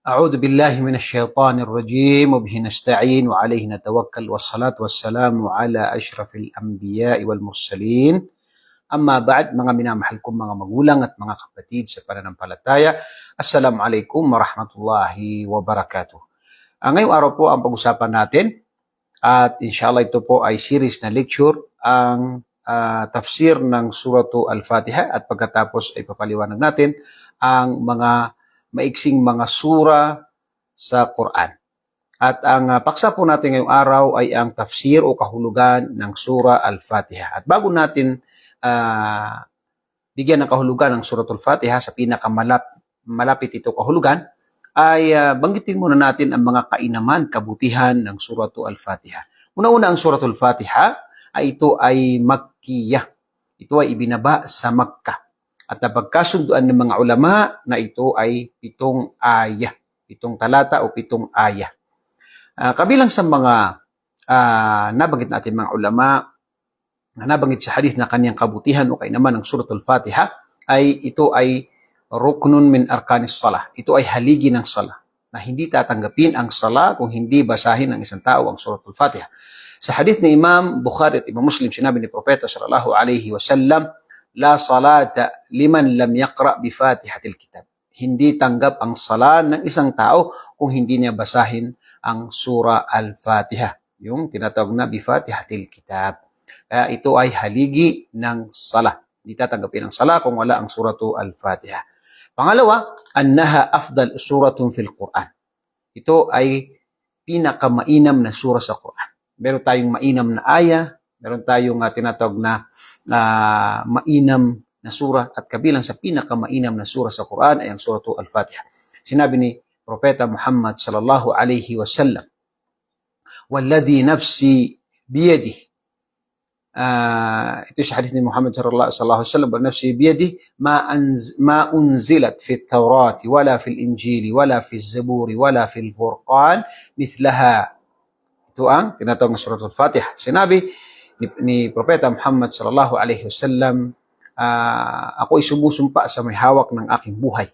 أعوذ بالله من الشيطان الرجيم وبه نستعين وعليه نتوكل والصلاة والسلام على أشرف الأنبياء والمرسلين. Amma ba'd, mga minamahal kong mga magulang at mga kapatid sa pananampalataya, Assalamualaikum warahmatullahi wabarakatuh. Ngayong araw po ang pag-usapan natin at inshallah ito po ay series na lecture ang tafsir ng Suratu Al-Fatiha at pagkatapos ay papaliwanag natin ang mga maiksing mga sura sa Quran. At ang paksa po natin ngayong araw ay ang tafsir o kahulugan ng Sura Al-Fatiha. At bago natin bigyan ng kahulugan ng Suratul Fatiha sa pinakamalapit ito kahulugan, ay banggitin muna natin ang mga kainaman, kabutihan ng Suratul Al-Fatiha. Una-una ang Suratul Fatiha ay ito ay Makkiyah. Ito ay ibinaba sa Makkah. At napagkasunduan ng mga ulama na ito ay 7 ayah, 7 talata o 7 ayah. Kabilang sa mga nabanggit natin mga ulama na nabanggit sa hadith na kanyang kabutihan o kainaman ng Suratul Fatiha ay ito ay ruknun min arkanis salah. Ito ay haligi ng salah na hindi tatanggapin ang salah kung hindi basahin ng isang tao ang Suratul Fatiha. Sa hadith ni Imam Bukhari at Imam Muslim, sinabi ni Propeta sallallahu alaihi wasallam, la salata liman lam yaqra bi Fatihatil Kitab. Hindi tanggap ang salah ng isang tao kung hindi niya basahin ang Surah Al-Fatiha, yung tinatawag na bi Fatihatil Kitab. Kaya ito ay haligi ng salah. Hindi tatanggapin ang salah kung wala ang Suratu Al-Fatiha. Pangalawa, annaha afdal suratun fil Quran. Ito ay pinakamainam na sura sa Quran. Meron tayong mainam na aya, meron tayong tinatawag na mainam na sura, at kabilang sa pinakamainam na sura sa Quran ay ang Suratu Al-Fatiha. Sinabi ni Propeta Muhammad sallallahu alaihi wasallam, "Walladhi nafsi biyadihi." Ito sa hadith ni Muhammad sallallahu alaihi wasallam, "Wa nafsi biyadihi ma unzilat fi at-Taurat wala fi al-Injil wala fi az-Zabur wala fi al-Furqan mithlaha." Ito ang tinatawag na Suratul Fatiha. Sinabi ni Propeta Muhammad sallallahu alaihi wasallam, ako ay sumusumpa sa may hawak ng aking buhay,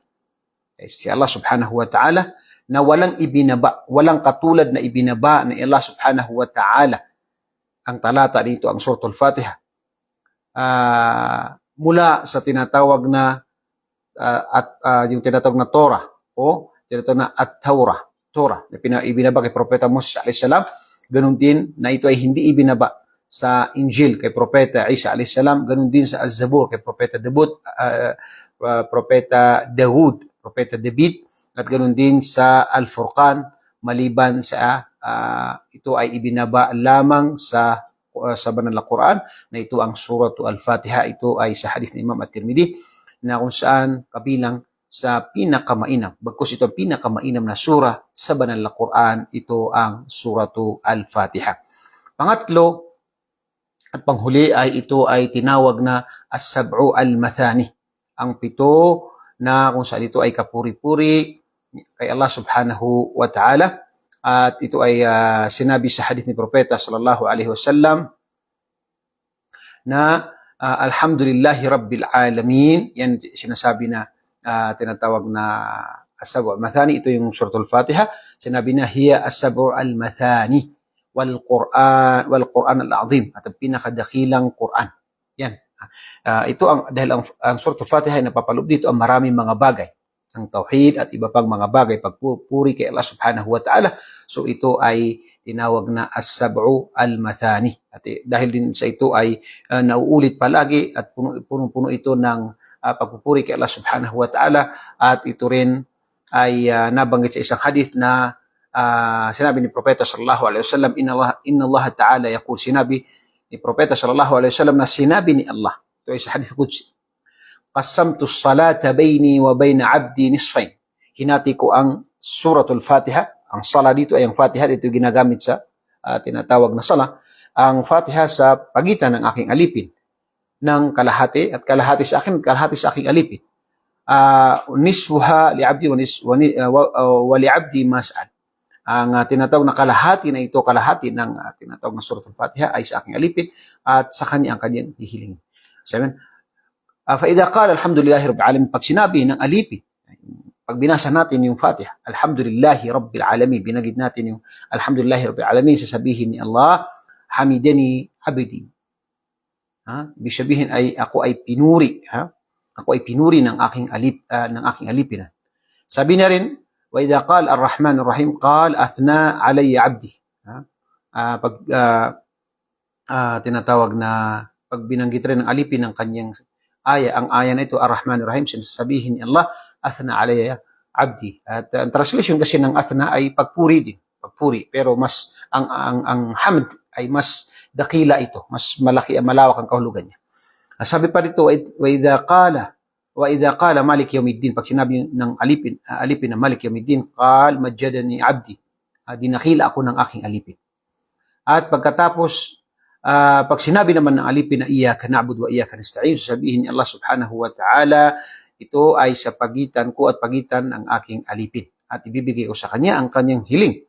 si Allah subhanahu wa ta'ala, na walang ibinaba, walang katulad na ibinaba ni Allah subhanahu wa ta'ala ang talata dito, ang Suratul Fatiha, mula sa tinatawag na yung tinatawag na Torah o tinatawag na At-Taurah, Torah na ibinaba kay Propeta Moses alayhis salam. Ganun din na ito ay hindi ibinaba sa Injil kay Propeta Isa alayhis salam, ganun din sa Az-Zabur kay Propeta Daud, Propeta David, at ganun din sa Al-Furqan, maliban sa ito ay ibinaba lamang sa banal na Quran na ito ang Suratu Al-Fatiha. Ito ay sa hadith ni Imam At-Tirmidhi na kung saan kabilang sa pinakamainam, bagkus ito ang pinakamainam na sura sa banal na Quran, ito ang Suratu Al-Fatiha. Pangatlo at panghuli ay ito ay tinawag na As-Sab'u Al-Mathani, ang 7 na kung saan ito ay kapuri-puri kay Allah subhanahu wa ta'ala. At ito ay sinabi sa hadith ni Propeta sallallahu alaihi wasallam na alhamdulillahi rabbil alamin. Yan sinasabi na tinatawag na as-sab'u al-mathani. Ito yung Suratul Fatiha. Sinabi na hiya as-sab'u al-mathani wal Quran al-azim, at ang pinakadakilang Quran. Yan. Ito dahil ang Suratul Fatiha ay napapaloob dito ang maraming mga bagay, ang tauhid at iba pang mga bagay, pagpupuri kay Allah subhanahu wa ta'ala. So ito ay tinawag na as-sab'u al-mathani. At dahil din sa ito ay nauulit palagi at puno-puno ito ng pagpupuri kay Allah subhanahu wa ta'ala. At ito rin ay nabanggit sa isang hadith na sinabi ni Propeta sallallahu alaihi wasallam, inna Allah ta'ala yaqul, sinabi ni Propeta sallallahu alaihi wasallam na sinabi ni Allah, ito ay sa hadith qudsi, qasamtu as-salata baini wa baina 'abdi nisfayn. Hinati ko ang Suratul Fatiha. Ang sala dito ay ang Fatiha, ito ginagamit sa tinatawag na sala. Ang Fatiha sa pagitan ng aking alipin ng kalahati, at kalahati sa akin, kalahati sa aking alipin. Nisfuha li 'abdi wa li 'abdi mas'al. Ang tinatawag na kalahati na ito, kalahati ng tinatawag na Suratul Fatiha ay sa aking alipin at sa kanya ang kanyang hihilingin. Sabi, فإذا قال الحمد لله رب العالمين, pag sinabi ng alipin, pag binasa natin yung Fatiha, Alhamdulillahi Rabbil Alamin, binagid natin yung Alhamdulillahi Rabbil Alamin, sasabihin ni Allah, Hamidani Abdi. Ibig sabihin ay ako ay pinuri, ako ay pinuri ng aking alipin. Sabi na rin, wa idha qala ar-Rahman ar-Rahim qala athna alayya abdi. Pag tinatawag na pag binanggit rin ng alipin ng kanyang aya, ang aya na ito ar-Rahman ar-Rahim, sinasabihin ni Allah, athna alayya abdi. At ang translation kasi ng athna ay pagpuri din, pagpuri, pero mas ang hamd ay mas dakila ito, mas malaki, malawak ang kahulugan niya. Sabi pa dito, wa idha qala Malik Yawmiddin, pag sinabi ng alipin na Malik Yawmiddin, qal majjadani abdi, dinakila ako ng aking alipin. At pagkatapos, pag sinabi naman ng alipin na iyyaka na'budu wa iyyaka nasta'in, sabihin ni Allah subhanahu wa ta'ala, ito ay sa pagitan ko at pagitan ng aking alipin, at ibibigay ko sa kanya ang kanyang hiling.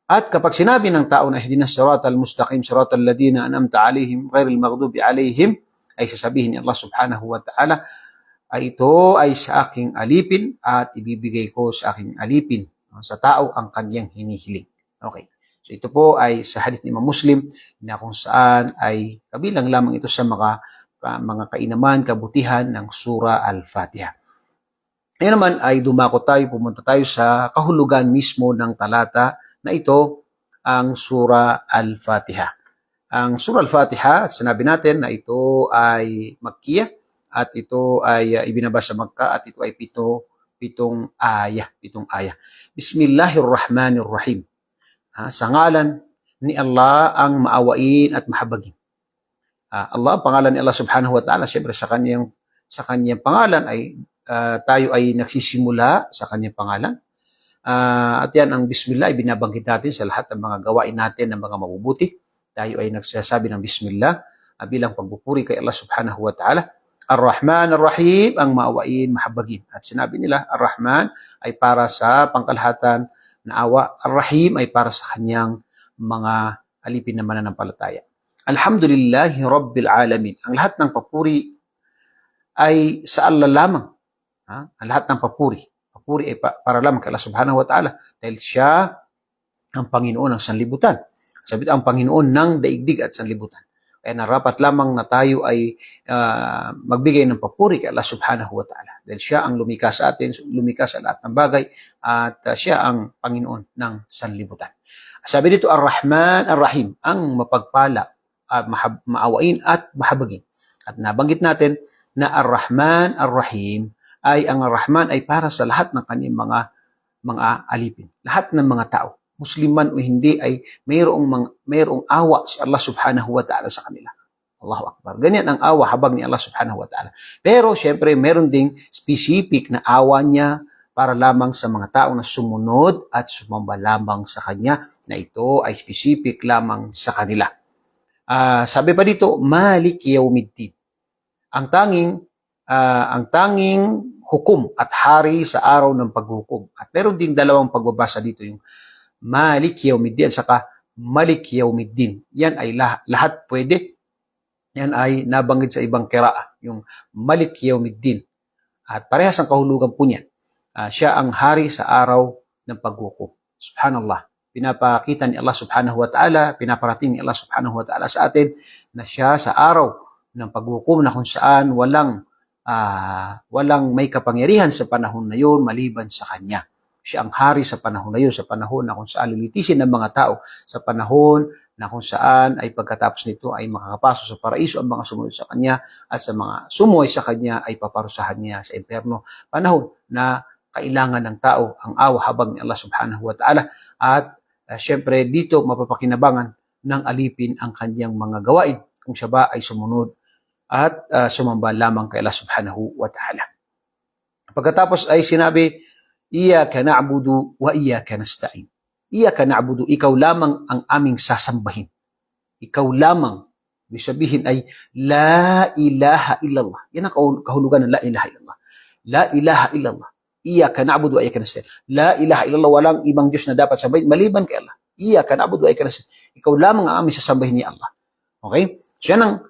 At kapag sinabi ng tao na ihdinas siratal mustaqim siratal ladina an'amta alaihim ghairil maghdubi alaihim, ay sasabihin ni Allah subhanahu wa ta'ala, ay ito ay sa aking alipin at ibibigay ko sa aking alipin, sa tao ang kanyang hinihiling. Okay. So ito po ay sa hadith ni Imam Muslim na kung saan ay kabilang lamang ito sa mga kainaman, kabutihan ng Surah Al-Fatiha. Ngayon naman ay dumako tayo, pumunta tayo sa kahulugan mismo ng talata na ito, ang Surah Al-Fatiha. Ang Surah Al-Fatiha, sinabi natin na ito ay Makkiyah at ito ay ibinaba sa Makkah at ito ay pitong aya. Bismillahirrahmanirrahim. Sa ngalan ni Allah ang maawain at mahabagin. Allah, ang pangalan ni Allah subhanahu wa ta'ala, siyempre sa kanyang pangalan ay tayo ay nagsisimula sa kanyang pangalan. At yan ang Bismillah ay binabanggit natin sa lahat ng mga gawain natin ng mga mabubuti. Tayo ay nagsasabi ng Bismillah bilang pagpupuri kay Allah subhanahu wa ta'ala. Ar-Rahman Ar-Rahim, ang maawain, mahabagin. At sinabi nila, Ar-Rahman ay para sa pangkalahatan na awa. Ar-Rahim ay para sa kanyang mga alipin na mananampalataya. Alhamdulillahi Rabbil Alamin. Ang lahat ng papuri ay sa Allah lamang. Ang lahat ng papuri ay para lamang kay Allah subhanahu wa ta'ala dahil siya ang Panginoon ng sanlibutan. Sabi ang Panginoon ng daigdig at sanlibutan. Kaya narapat lamang na tayo ay magbigay ng papuri kay Allah subhanahu wa ta'ala dahil siya ang lumikha sa atin, lumikha sa lahat ng bagay at siya ang Panginoon ng sanlibutan. Sabi dito, Ar-Rahman Ar-Rahim, ang mapagpala, maawain at mahabagin. At nabanggit natin na Ar-Rahman Ar-Rahim ay ang Ar-Rahman ay para sa lahat ng kanyang mga alipin. Lahat ng mga tao, Musliman o hindi, ay mayroong awa si Allah subhanahu wa ta'ala sa kanila. Allahu Akbar. Ganyan ang awa, habag ni Allah subhanahu wa ta'ala. Pero syempre, meron ding specific na awa niya para lamang sa mga tao na sumunod at sumamba lamang sa kanya, na ito ay specific lamang sa kanila. Sabi pa dito, Malik Yawmiddin. Ang tanging hukom at hari sa araw ng paghukom. At meron ding dalawang pagbabasa dito, yung Malik Yawmiddin at saka Malik Yawmiddin. Yan ay lahat pwede. Yan ay nabanggit sa ibang qira'a, yung Malik Yawmiddin. At parehas ang kahulugan po niya. Siya ang hari sa araw ng paghukom. Subhanallah. Pinapakita ni Allah subhanahu wa ta'ala, pinaparating ni Allah subhanahu wa ta'ala sa atin na siya sa araw ng paghukom na kung saan walang may kapangyarihan sa panahon na yun maliban sa Kanya. Siya ang hari sa panahon na yun, sa panahon na kung saan lilitisin ng mga tao, sa panahon na kung saan ay pagkatapos nito ay makakapasok sa paraiso ang mga sumunod sa Kanya at sa mga sumuway sa Kanya ay paparusahan niya sa impyerno. Panahon na kailangan ng tao ang awa habag ni Allah subhanahu wa ta'ala at syempre dito mapapakinabangan ng alipin ang kanyang mga gawain kung siya ba ay sumunod at sumamba lamang kay Allah subhanahu wa ta'ala. Pagkatapos ay sinabi, Iyyaka na'budu wa iyyaka nasta'in. Iyyaka na'budu, ikaw lamang ang aming sasambahin. Ikaw lamang, ibig sabihin ay La ilaha illallah. Yan ang kahulugan ng La ilaha illallah. La ilaha illallah. Iyyaka na'budu wa iyyaka nasta'in. La ilaha illallah, walang ibang Diyos na dapat sambahin maliban kay Allah. Iyyaka na'budu wa iyyaka nasta'in. Ikaw lamang ang aming sasambahin ni Allah. Okay? So yan ang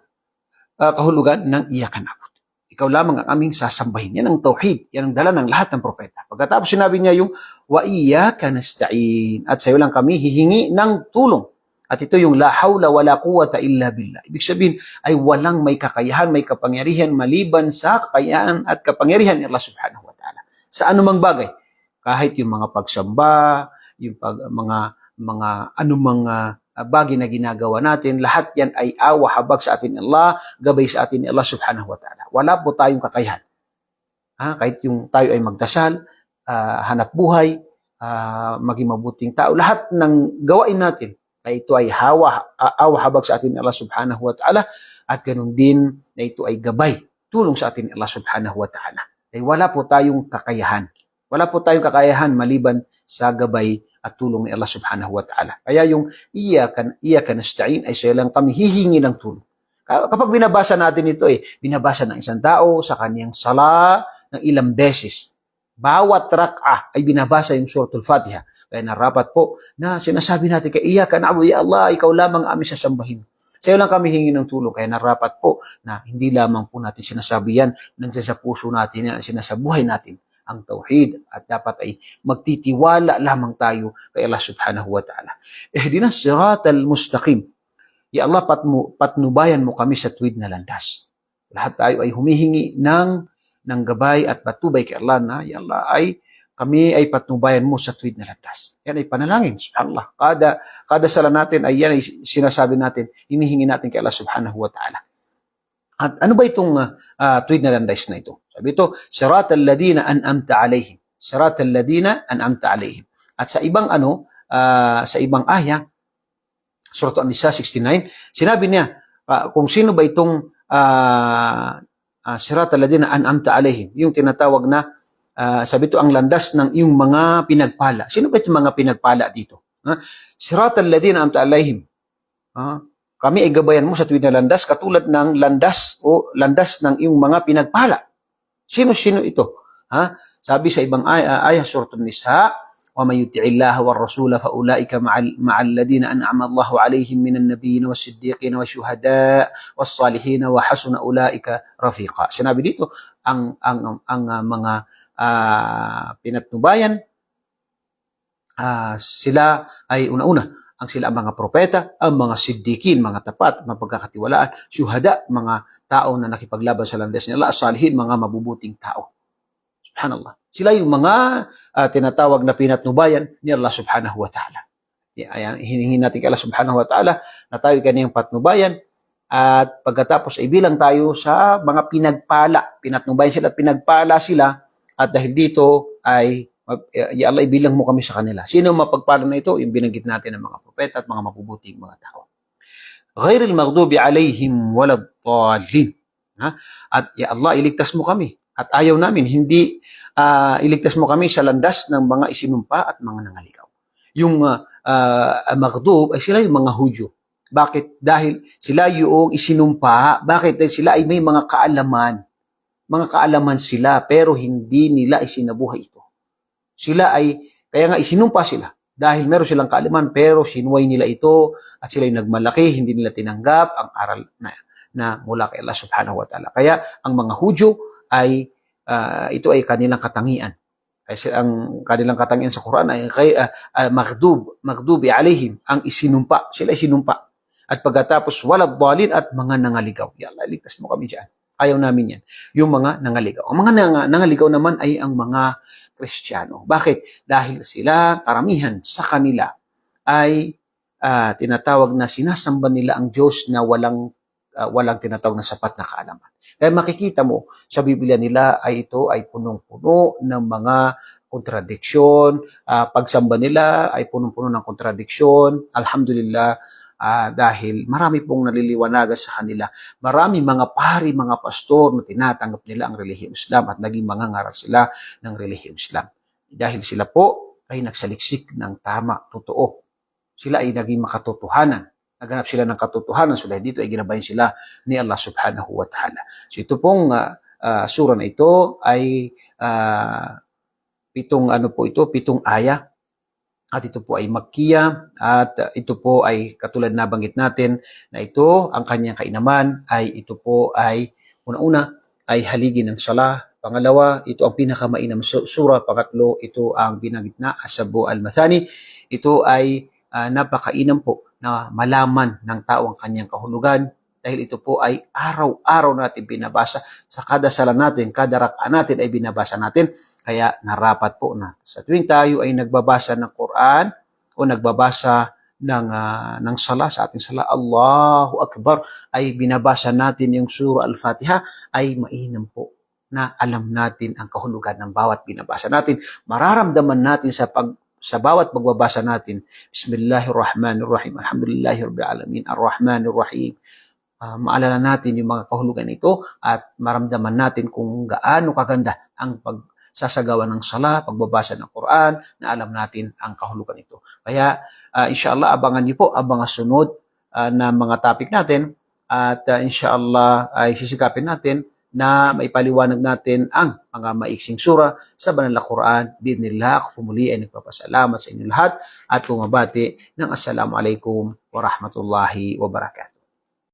kahulugan ng Iyyaka na'budu. ikaw lamang ang aming sasambahin. Yan ang tauhid. Yan ang dala ng lahat ng propeta. Pagkatapos sinabi niya yung, wa iyyaka nasta'in. At sa'yo lang kami hihingi ng tulong. At ito yung la hawla wa la quwwata illa billah. Ibig sabihin ay walang may kakayahan, may kapangyarihan maliban sa kakayahan at kapangyarihan ni Allah subhanahu wa ta'ala. Sa anumang bagay. Kahit yung mga pagsamba, yung mga anumang bagay na ginagawa natin, lahat yan ay awa habag sa atin ni Allah, gabay sa atin ni Allah subhanahu wa ta'ala. Wala po tayong kakayahan. Kahit yung tayo ay magdasal, hanap buhay, maging mabuting tao, lahat ng gawain natin, ay ito ay awa habag sa atin ni Allah subhanahu wa ta'ala, at ganun din na ito ay gabay, tulong sa atin ni Allah subhanahu wa ta'ala. Ay wala po tayong kakayahan. Wala po tayong kakayahan maliban sa gabay at tulong ni Allah subhanahu wa ta'ala. Kaya yung iyyaka nasta'in ay siya lang kami hihingi ng tulong. Kapag binabasa natin ito, binabasa ng isang tao sa kanyang sala ng ilang beses. Bawat rak'ah ay binabasa yung suratul Fatiha. Kaya narapat po na sinasabi natin, kay iyyaka na'budu ya Allah, ikaw lamang aming sasambahin. Sa iyo lang kami hingi ng tulong. Kaya narapat po na hindi lamang po natin sinasabi yan, nandiyan sa puso natin yan, sinasabuhay natin ang tauhid, at dapat ay magtitiwala lamang tayo kay Allah subhanahu wa ta'ala. Ihdinas siratal mustaqim. Ya Allah, patnubayan mo kami sa tuwid na landas. Lahat tayo ay humihingi ng gabay at patubay kay Allah na, Ya Allah, kami ay patnubayan mo sa tuwid na landas. Yan ay panalangin, subhanallah. Kada sala natin ay yan ay sinasabi natin, hinihingi natin kay Allah subhanahu wa ta'ala. At ano ba itong tuwid na landas na ito? Sabi ito, siratal ladina an'amta alayhim. Siratal ladina an'amta alayhim. At sa ibang sa ibang aya, Surah An-Nisa 69, sinabi niya kung sino ba itong siratal ladina an'amta alayhim, yung tinatawag na sabi ito ang landas ng iyong mga pinagpala. Sino ba itong mga pinagpala dito? Siratal ladina an'amta alayhim. Kami ay gabayan mo sa tuwid na landas katulad ng landas ng iyong mga pinagpala. Sino-sino ito? Sabi sa ibang ayah, Surah An-Nisa, وَمَنْ يُطِعِ اللَّهَ وَالرَّسُولَ فَأُولَٰئِكَ مَعَ الَّذِينَ أَنْعَمَ اللَّهُ عَلَيْهِمْ مِنَ النَّبِيِّينَ وَالصِّدِّيقِينَ وَالشُّهَدَاءِ وَالصَّالِحِينَ وَحَسُنَ أُولَٰئِكَ رَفِيقًا. Sinabi dito, ang mga pinatnubayan, sila ay una-una, sila ang mga propeta, ang mga siddiqin, mga tapat, mapagkakatiwalaan, syuhada, mga tao na nakipaglaban sa landas ni Allah, salihin, mga mabubuting tao. Subhanallah. Sila yung mga tinatawag na pinatnubayan ni Allah subhanahu wa ta'ala. Ayan, hinihingin natin kay Allah subhanahu wa ta'ala na tayo kanyang patnubayan, at pagkatapos ay bilang tayo sa mga pinagpala. Pinatnubayan sila at pinagpala sila, at dahil dito ay Ya Allah, ibilang mo kami sa kanila. Sino ang mapagpala na ito? Yung binanggit natin ng mga propeta at mga mabubuting mga tao. Ghairil maghdubi alaihim waladhdallin. At Ya Allah, iligtas mo kami. At ayaw namin, hindi iligtas mo kami sa landas ng mga isinumpa at mga nangaligaw. Yung maghdub ay sila yung mga Hudyo. Bakit? Dahil sila yung isinumpa. Bakit? Dahil sila ay may mga kaalaman. Mga kaalaman sila, pero hindi nila isinabuhay ito. Sila kaya nga isinumpa sila dahil meron silang kaalaman, pero sinuway nila ito at sila yung nagmalaki, hindi nila tinanggap ang aral na mula kay Allah subhanahu wa ta'ala. Kaya ang mga Hudyo ay ito ay kanilang katangian. Kasi ang kanilang katangian sa Quran ay maghdubi alaihim, ang isinumpa. Sila isinumpa. At pagkatapos waladhdallin, at mga nangaligaw. Ya Allah, ligtas mo kami diyan. Ayaw namin yan. Yung mga nangaligaw. Ang mga nangaligaw naman ay ang mga Kristiyano. Bakit? Dahil sila, karamihan sa kanila ay tinatawag na sinasamba nila ang Diyos na walang tinatawag na sapat na kaalaman. Kaya makikita mo sa Biblia nila ay ito ay punong-puno ng mga kontradiksyon. Pagsamba nila ay punong-puno ng kontradiksyon. Alhamdulillah, dahil marami pong naliliwanagan sa kanila. Marami mga pari, mga pastor na tinatanggap nila ang relihiyong Islam at naging mga ngaral sila ng relihiyong Islam. Dahil sila po ay nagsaliksik ng tama, totoo. Sila ay naging makatotohanan. Naghanap sila ng katotohanan. So dahil dito ay ginabayan sila ni Allah subhanahu wa ta'ala. So ito pong surah na ito ay pitong aya. At ito po ay Makkiya, at ito po ay katulad na banggit natin na ito, ang kanyang kainaman ay ito po ay una-una ay haligi ng sala. Pangalawa, ito ang pinakamainam sura. Pangatlo, ito ang binanggit na Asabu al-Mathani. Ito ay napakainam po na malaman ng tao ang kanyang kahulugan dahil ito po ay araw-araw natin binabasa. Sa kada sala natin, kada rak'a natin ay binabasa natin. Kaya narapat po na sa tuwing tayo ay nagbabasa ng Quran o nagbabasa ng sala, sa ating sala, Allahu Akbar, ay binabasa natin yung surah Al-Fatiha, ay mainam po na alam natin ang kahulugan ng bawat binabasa natin. Mararamdaman natin sa bawat pagbabasa natin, Bismillahirrahmanirrahim, Alhamdulillahirabbil alamin, Arrahmanirrahim. Maalala natin yung mga kahulugan nito at maramdaman natin kung gaano kaganda ang pagsasagawa ng sala, pagbabasa ng Quran, na alam natin ang kahulugan nito. Kaya inshallah abangan niyo po ang mga sunod na mga topic natin at inshallah ay sisikapin natin na maipaliwanag natin ang mga maiksing sura sa banal na Quran. Bi'idhnillah, ako muli ay nagpapasalamat sa inyo lahat at bumabati ng Assalamualaikum warahmatullahi wabarakatuh.